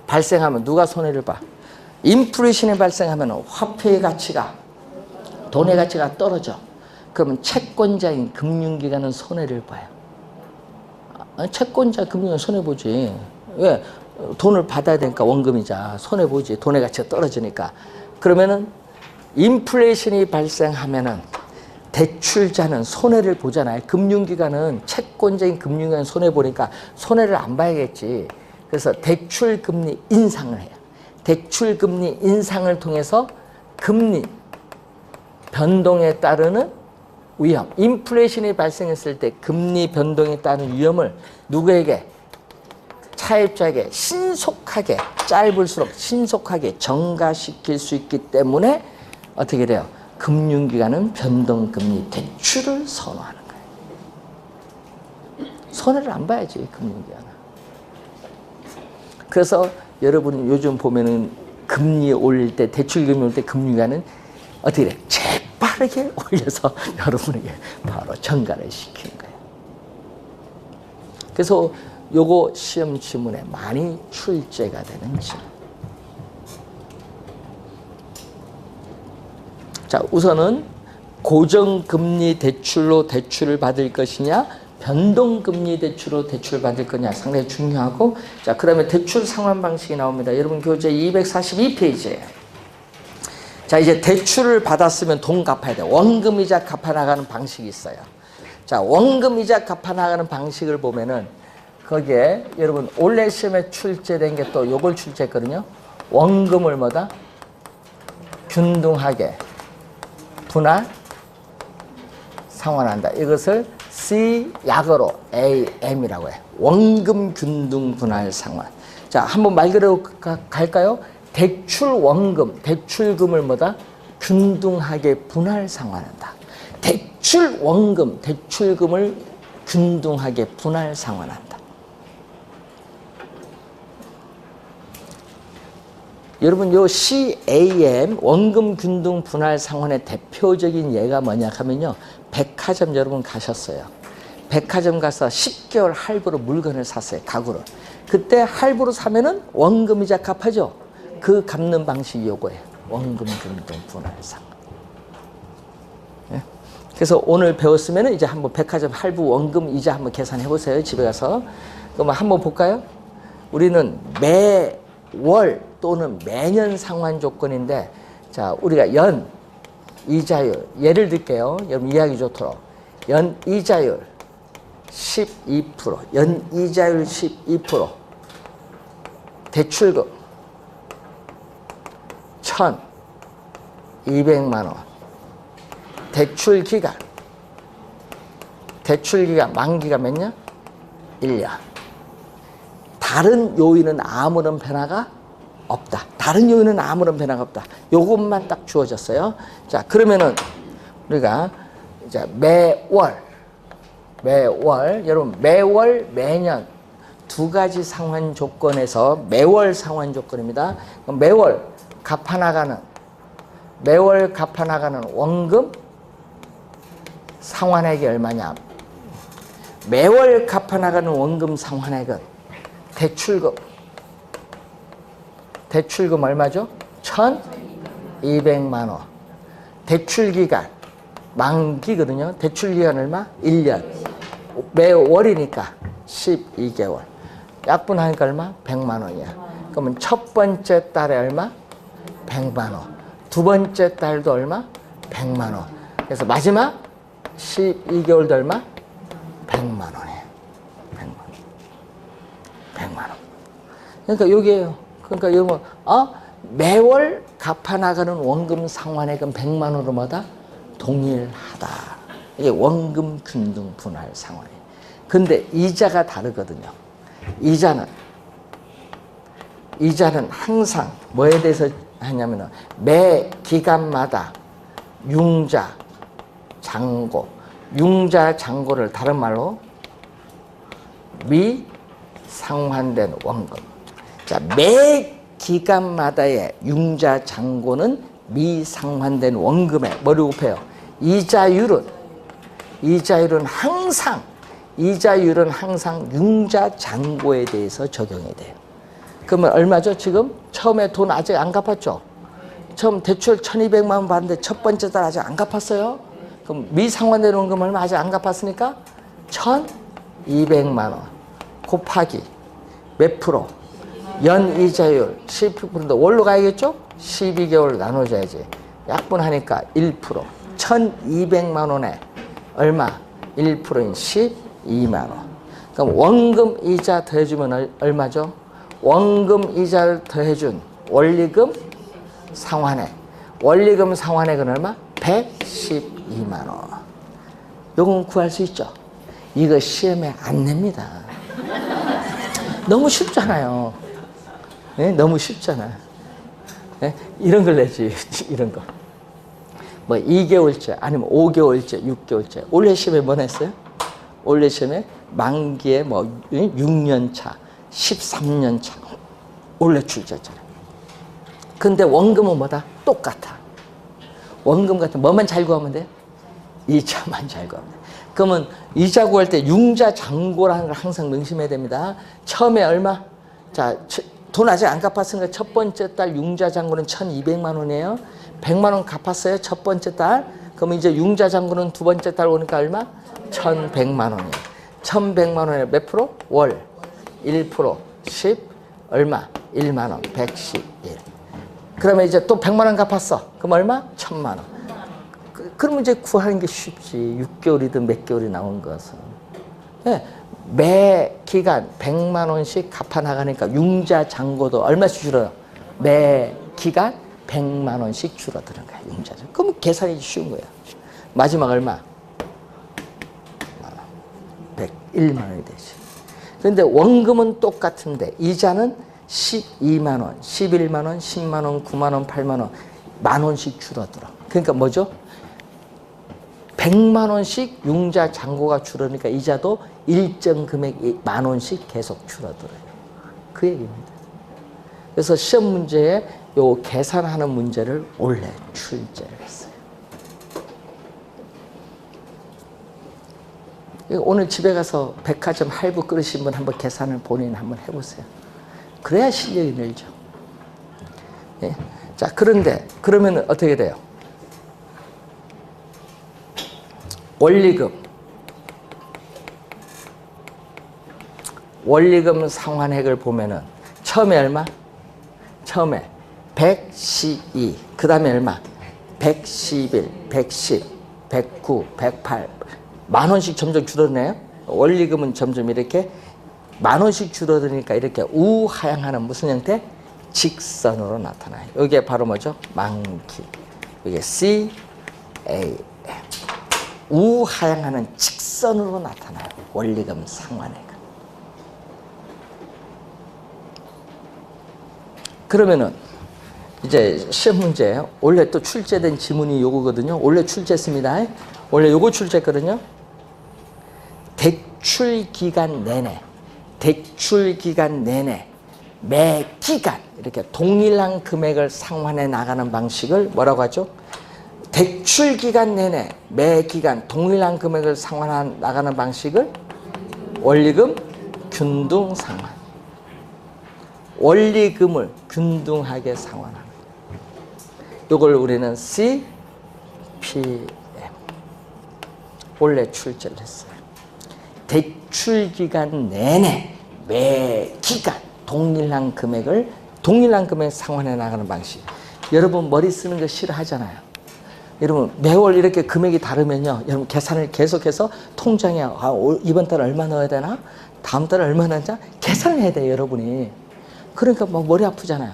발생하면 누가 손해를 봐? 인플레이션이 발생하면 화폐의 가치가 돈의 가치가 떨어져. 그러면 채권자인 금융기관은 손해를 봐요. 채권자 금융은 손해보지. 왜? 돈을 받아야 되니까 원금이자 손해보지. 돈의 가치가 떨어지니까. 그러면은 인플레이션이 발생하면은 대출자는 손해를 보잖아요. 금융기관은 채권자인 금융기관은 손해보니까 손해를 안 봐야겠지. 그래서 대출금리 인상을 해요. 대출금리 인상을 통해서 금리 변동에 따르는 위험, 인플레이션이 발생했을 때 금리 변동에 따른 위험을 누구에게? 차입자에게 신속하게, 짧을수록 신속하게 전가시킬 수 있기 때문에 어떻게 돼요? 금융기관은 변동금리 대출을 선호하는 거예요. 손해를 안 봐야지, 금융기관은. 그래서 여러분 요즘 보면은 금리 올릴 때, 대출금리 올릴 때 금융기관은 어떻게 돼? 재빠르게 올려서 여러분에게 바로 전가를 시키는 거예요. 그래서 요거 시험 지문에 많이 출제가 되는 질문. 자, 우선은 고정금리 대출로 대출을 받을 것이냐, 변동금리 대출로 대출을 받을 거냐 상당히 중요하고, 자, 그 다음에 대출 상환 방식이 나옵니다. 여러분 교재 242페이지예요. 자, 이제 대출을 받았으면 돈 갚아야 돼. 원금이자 갚아나가는 방식이 있어요. 자, 원금이자 갚아나가는 방식을 보면은 거기에 여러분 올해 시험에 출제된 게 또 요걸 출제했거든요. 원금을 뭐다? 균등하게 분할 상환한다. 이것을 C 약어로 AM이라고 해. 원금 균등 분할 상환. 자, 한번 말 그대로 갈까요? 대출 원금, 대출금을 뭐다? 균등하게 분할 상환한다. 대출 원금, 대출금을 균등하게 분할 상환한다. 여러분, 요 CAM 원금 균등 분할 상환의 대표적인 예가 뭐냐 하면요, 백화점 여러분 가셨어요. 백화점 가서 10개월 할부로 물건을 샀어요. 가구를. 그때 할부로 사면은 원금이자 갚아죠. 그 갚는 방식 요거예요. 원금 균등 분할 상환. 예? 그래서 오늘 배웠으면 이제 한번 백화점 할부 원금 이자 한번 계산해 보세요. 집에 가서. 그럼 한번 볼까요? 우리는 매월 또는 매년 상환 조건인데, 자, 우리가 연 이자율 예를 들게요. 여러분 이해하기 좋도록. 연 이자율 12%, 연 이자율 12%, 대출금 1,200만 원, 대출 기간 만기가 몇 년? 1년. 다른 요인은 아무런 변화가 없다. 다른 요인은 아무런 변화가 없다. 요것만 딱 주어졌어요. 자, 그러면은 우리가 이제 매월 여러분 매월 매년 두 가지 상환 조건에서 매월 상환 조건입니다. 그럼 매월 갚아나가는 원금 상환액이 얼마냐? 매월 갚아나가는 원금 상환액은 대출금 얼마죠? 1,200만 원. 대출기간 만기거든요. 대출기간 얼마? 1년. 매월이니까 12개월. 약분하니까 얼마? 100만 원이야. 그러면 첫 번째 달에 얼마? 100만 원. 두 번째 달도 얼마? 100만 원. 그래서 마지막 12개월도 얼마? 100만 원이에요. 100만 원. 그러니까 여기에요. 그러니까 여러분, 매월 갚아나가는 원금 상환액은 100만 원으로 뭐다? 동일하다. 이게 원금 균등 분할 상환이에요. 근데 이자가 다르거든요. 이자는 항상 뭐에 대해서 하냐면은 매 기간마다 융자 장고를 다른 말로 미상환된 원금. 자, 매 기간마다의 융자 잔고는 미상환된 원금에 뭐를 곱해요? 이자율은 항상 융자 잔고에 대해서 적용이 돼요. 그러면 얼마죠? 지금 처음에 돈 아직 안 갚았죠? 처음 대출 1,200만 원 받는데 첫 번째 달 아직 안 갚았어요? 그럼 미상환된 원금 얼마 아직 안 갚았으니까 1,200만 원 곱하기 몇 프로? 연 이자율 12%인데 월로 가야겠죠? 12개월 나눠줘야지. 약분하니까 1%. 1,200만 원에 얼마? 1%인 12만 원. 그럼 원금 이자 더해주면 얼마죠? 원금 이자를 더해준 원리금 상환액. 원리금 상환액은 얼마? 112만 원. 요건 구할 수 있죠? 이거 시험에 안 냅니다. 너무 쉽잖아요. 네? 너무 쉽잖아. 네? 이런 걸 내지, 이런 거. 뭐 2개월째, 아니면 5개월째, 6개월째. 올해 시험에 뭐 냈어요? 올해 시험에 만기에 뭐 6년 차, 13년 차. 올해 출제했잖아요. 근데 원금은 뭐다? 똑같아. 원금 같은 뭐만 잘 구하면 돼? 이자만 잘 구하면 돼. 그러면 이자 구할 때 융자 잔고라는 걸 항상 명심해야 됩니다. 처음에 얼마? 자, 돈 아직 안 갚았으니까 첫 번째 달 융자 잔고는 1,200만 원이에요. 100만 원 갚았어요. 첫 번째 달. 그럼 이제 융자 잔고는 두 번째 달 오니까 얼마? 1,100만 원이에요. 1,100만 원에 몇 프로? 월 1%, 10 얼마? 1만 원, 111. 그러면 이제 또 100만 원 갚았어. 그럼 얼마? 1,000만 원. 그러면 이제 구하는 게 쉽지. 6개월이든 몇 개월이 나온 것은. 네. 매 기간 100만 원씩 갚아나가니까 융자 잔고도 얼마씩 줄어요? 매 기간 100만 원씩 줄어드는 거야. 융자 잔고. 그럼 계산이 쉬운 거야. 마지막 얼마? 101만 원이 되지. 그런데 원금은 똑같은데 이자는 12만 원, 11만 원, 10만 원, 9만 원, 8만 원, 만 원씩 줄어들어. 그러니까 뭐죠? 100만 원씩 융자 잔고가 줄으니까 이자도 일정 금액 만 원씩 계속 줄어들어요. 그 얘기입니다. 그래서 시험 문제에 요 계산하는 문제를 원래 출제를 했어요. 오늘 집에 가서 백화점 할부 끌으신 분 한번 계산을 본인 한번 해보세요. 그래야 실력이 늘죠. 예. 자, 그런데 그러면 어떻게 돼요? 원리금 상환액을 보면은 처음에 얼마? 처음에 112, 그 다음에 얼마? 111, 110, 109, 108, 만 원씩 점점 줄어드네요. 원리금은 점점 이렇게 만 원씩 줄어드니까 이렇게 우하향하는 무슨 형태? 직선으로 나타나요. 이게 바로 뭐죠? 만기. 이게 CAM. 우하향하는 직선으로 나타나요. 원리금 상환액. 그러면은 이제 시험 문제예요. 원래 또 출제된 지문이 요거거든요. 원래 출제했습니다. 원래 요거 출제했거든요. 대출 기간 내내 매 기간 이렇게 동일한 금액을 상환해 나가는 방식을 뭐라고 하죠? 대출 기간 내내 매 기간 동일한 금액을 상환해 나가는 방식을 원리금 균등 상환. 원리금을 균등하게 상환하는. 이걸 우리는 CPM. 원래 출제를 했어요. 대출 기간 내내 매 기간 동일한 금액 상환해 나가는 방식. 여러분 머리 쓰는 거 싫어하잖아요. 여러분 매월 이렇게 금액이 다르면요, 여러분 계산을 계속해서 통장에 이번 달 얼마 넣어야 되나, 다음 달 얼마 넣어야 되나 계산을 해야 돼요, 여러분이. 그러니까 막 머리 아프잖아요.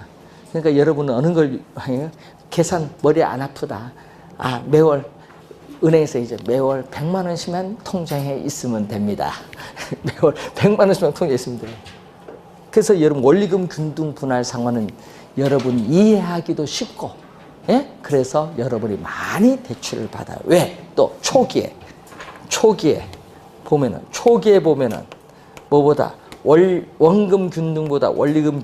그러니까 여러분은 어느 걸 계산 머리 안 아프다. 아, 매월 은행에서 이제 매월 100만 원씩만 통장에 있으면 됩니다. 매월 100만 원씩만 통장에 있으면 돼요. 그래서 여러분 원리금 균등 분할 상환은 여러분 이해하기도 쉽고, 예? 그래서 여러분이 많이 대출을 받아요. 왜? 또 초기에 보면은 뭐보다 원금 균등보다 원리금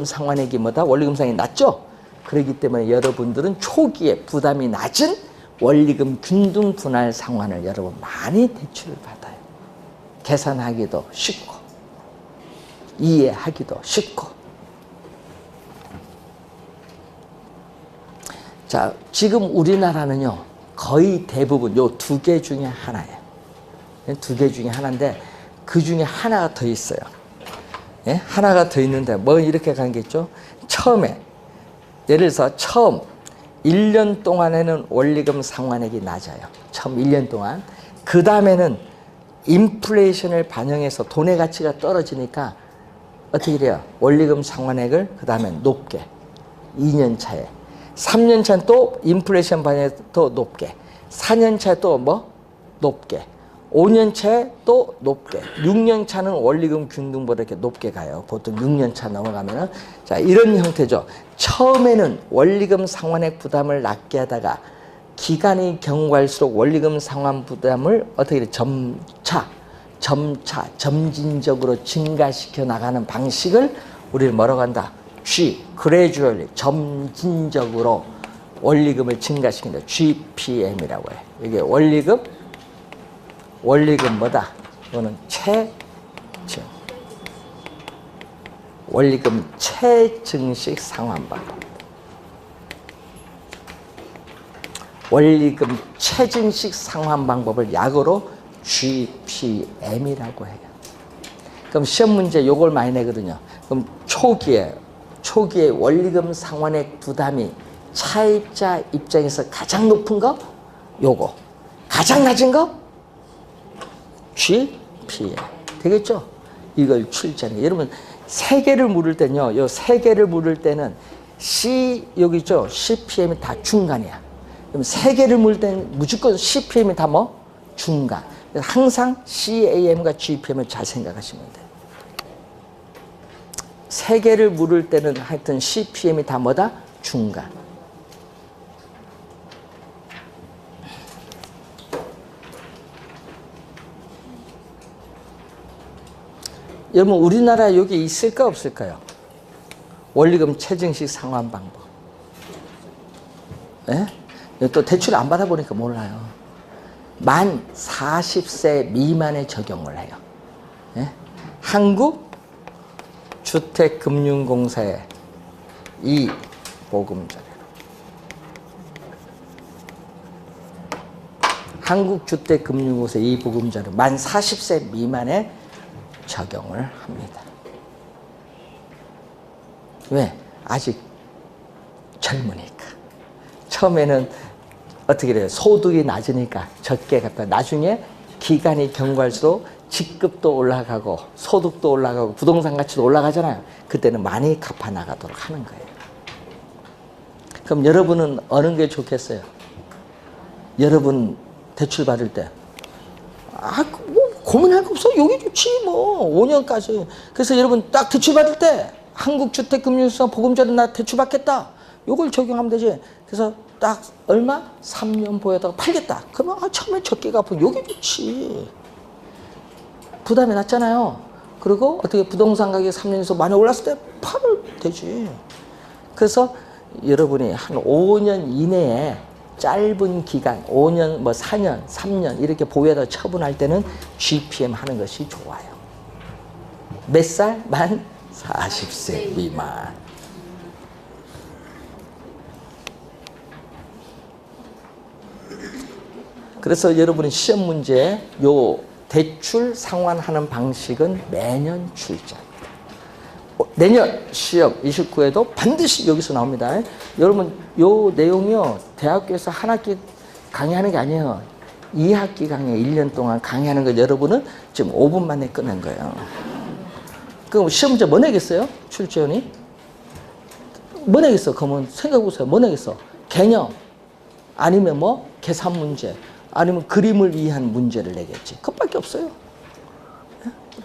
상환액이 뭐다? 원리금 상환이 낮죠? 그렇기 때문에 여러분들은 초기에 부담이 낮은 원리금 균등 분할 상환을 여러분 많이 대출을 받아요. 계산하기도 쉽고 이해하기도 쉽고. 자, 지금 우리나라는요 거의 대부분 요 두 개 중에 하나예요. 두 개 중에 하나인데 그 중에 하나가 더 있어요. 예? 하나가 더 있는데 뭐 이렇게 가는 게 있죠? 처음에 예를 들어서 처음 1년 동안에는 원리금 상환액이 낮아요. 처음 1년 동안. 그 다음에는 인플레이션을 반영해서 돈의 가치가 떨어지니까 어떻게 돼요? 원리금 상환액을 그 다음에 높게. 2년 차에. 3년 차는 또 인플레이션 반영해서 또 높게. 4년 차에 또 뭐? 높게. 5년 차에 또 높게. 6년 차는 원리금 균등보다 이렇게 높게 가요. 보통 6년 차 넘어가면은. 자, 이런 형태죠. 처음에는 원리금 상환액 부담을 낮게 하다가 기간이 경과할수록 원리금 상환 부담을 어떻게 돼? 점진적으로 증가시켜 나가는 방식을 우리는 뭐라고 한다? gradually, 점진적으로 원리금을 증가시킨다. GPM이라고 해요. 이게 원리금 뭐다? 이거는 원리금 체증식 상환 방법. 원리금 체증식 상환 방법을 약어로 GPM이라고 해요. 그럼 시험 문제 요걸 많이 내거든요. 그럼 초기에 원리금 상환액 부담이 차입자 입장에서 가장 높은 거 요거, 가장 낮은 거 GPM 되겠죠? 이걸 출제는 여러분 세 개를 물을 때는요, 요 세 개를 물을 때는 여기 있죠? CPM이 다 중간이야. 그럼 세 개를 물을 때는 무조건 CPM이 다 뭐? 중간. 그래서 항상 CAM과 GPM을 잘 생각하시면 돼요. 세 개를 물을 때는 하여튼 CPM이 다 뭐다? 중간. 여러분 우리나라 여기 있을까 없을까요? 원리금 체증식 상환 방법. 예? 또 대출 안 받아보니까 몰라요. 만 40세 미만에 적용을 해요. 예? 한국주택금융공사의 이 보금자리. 한국주택금융공사의 이 보금자리 만 40세 미만에 적용을 합니다. 왜? 아직 젊으니까. 처음에는 어떻게 돼요? 소득이 낮으니까 적게 갚아. 나중에 기간이 경과할수록 직급도 올라가고 소득도 올라가고 부동산 가치도 올라가잖아요. 그때는 많이 갚아 나가도록 하는 거예요. 그럼 여러분은 어느 게 좋겠어요? 여러분 대출 받을 때 뭐 고민할 거 없어. 여기 좋지 뭐 5년까지. 그래서 여러분 딱 대출 받을 때 한국주택금융공사 보금자리 나 대출 받겠다. 요걸 적용하면 되지. 그래서 딱 얼마? 3년 보여다가 팔겠다. 그러면 처음에 적게 갚으면 여기 좋지. 부담이 낮잖아요. 그리고 어떻게 부동산 가격이 3년에서 많이 올랐을 때 팔면 되지. 그래서 여러분이 한 5년 이내에 짧은 기간, 5년, 뭐 4년, 3년 이렇게 보유하다 처분할 때는 GPM 하는 것이 좋아요. 몇 살? 만 40세 미만. 그래서 여러분이 시험 문제 요 대출 상환하는 방식은 매년 출제합니다. 내년 시험 29에도 반드시 여기서 나옵니다. 여러분 요 내용이요 대학교에서 한 학기 강의하는 게 아니에요. 2학기 강의 1년 동안 강의하는 거 여러분은 지금 5분 만에 끝낸 거예요. 그럼 시험 문제 뭐 내겠어요? 출제원이? 뭐 내겠어? 그러면 생각해보세요. 뭐 내겠어? 개념 아니면 뭐 계산 문제 아니면 그림을 위한 문제를 내겠지. 그것밖에 없어요.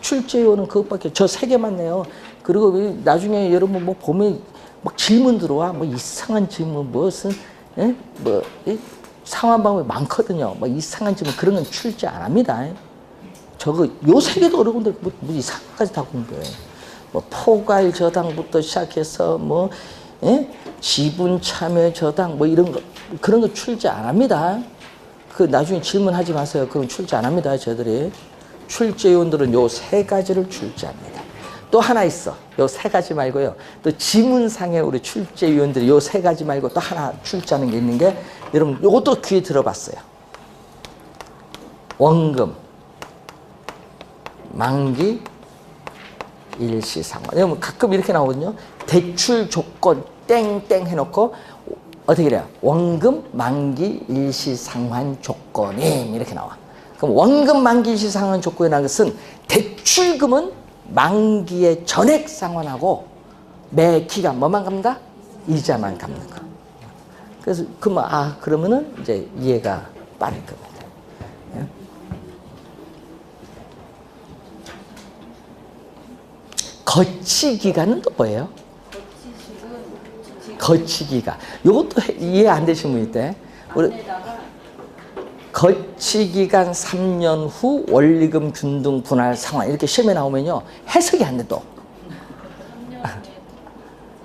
출제요는 그것밖에 저 세 개만 내요. 그리고 나중에 여러분 뭐 보면 막 질문 들어와 뭐 이상한 질문 무슨 뭐 상황 방법이 많거든요. 뭐 이상한 질문 그런 건 출제 안 합니다. 저거 요 세 개도 어려운데 뭐 이상한 것까지 다 공부해. 뭐 포괄 저당부터 시작해서 뭐 지분 참여 저당 뭐 이런 거 그런 거 출제 안 합니다. 그 나중에 질문하지 마세요. 그럼 출제 안 합니다. 저희들이. 출제위원들은 요 세 가지를 출제합니다. 또 하나 있어. 요 세 가지 말고요. 또 지문상에 우리 출제위원들이 요 세 가지 말고 또 하나 출제하는 게 있는 게 여러분 요것도 귀에 들어봤어요. 원금, 만기, 일시상환. 여러분 가끔 이렇게 나오거든요. 대출 조건 땡땡 해놓고 어떻게 돼요? 원금, 만기, 일시상환 조건임 이렇게 나와. 그럼 원금, 만기, 일시상환 조건이라는 것은 대출금은 만기의 전액 상환하고 매 기간 뭐만 갚는다? 이자만 갚는 거. 그래서 그러면은 이제 이해가 빠를 겁니다. 거치 기간은 또 뭐예요? 거치 기간. 이것도 이해 안 되신 분 있대. 우리 거치 기간 3년 후 원리금 균등 분할 상환 이렇게 시험에 나오면요 해석이 안 돼 또.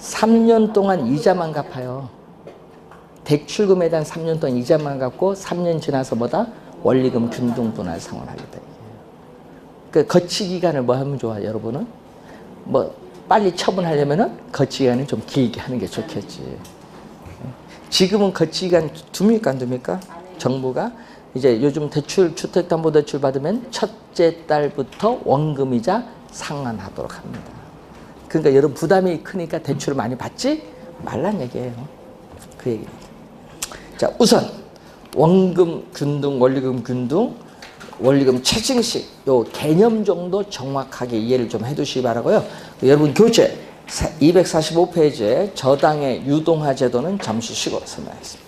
3년 동안 이자만 갚아요. 대출금에 대한 3년 동안 이자만 갚고 3년 지나서 뭐다? 원리금 균등 분할 상환하겠다. 그 거치 기간을 뭐 하면 좋아 여러분은? 뭐 빨리 처분하려면은 거치 기간을 좀 길게 하는 게 좋겠지. 지금은 거치 기간 둡니까 안 둡니까? 정부가 이제 요즘 대출 주택담보대출 받으면 첫째 달부터 원금이자 상환하도록 합니다. 그러니까 여러분 부담이 크니까 대출을 많이 받지 말란 얘기예요. 그 얘기입니다. 자, 우선 원금 균등, 원리금 균등, 원리금 체증식 요 개념 정도 정확하게 이해를 좀 해두시기 바라고요. 여러분 교재 245페이지에 저당의 유동화 제도는 잠시 쉬고 설명하겠습니다.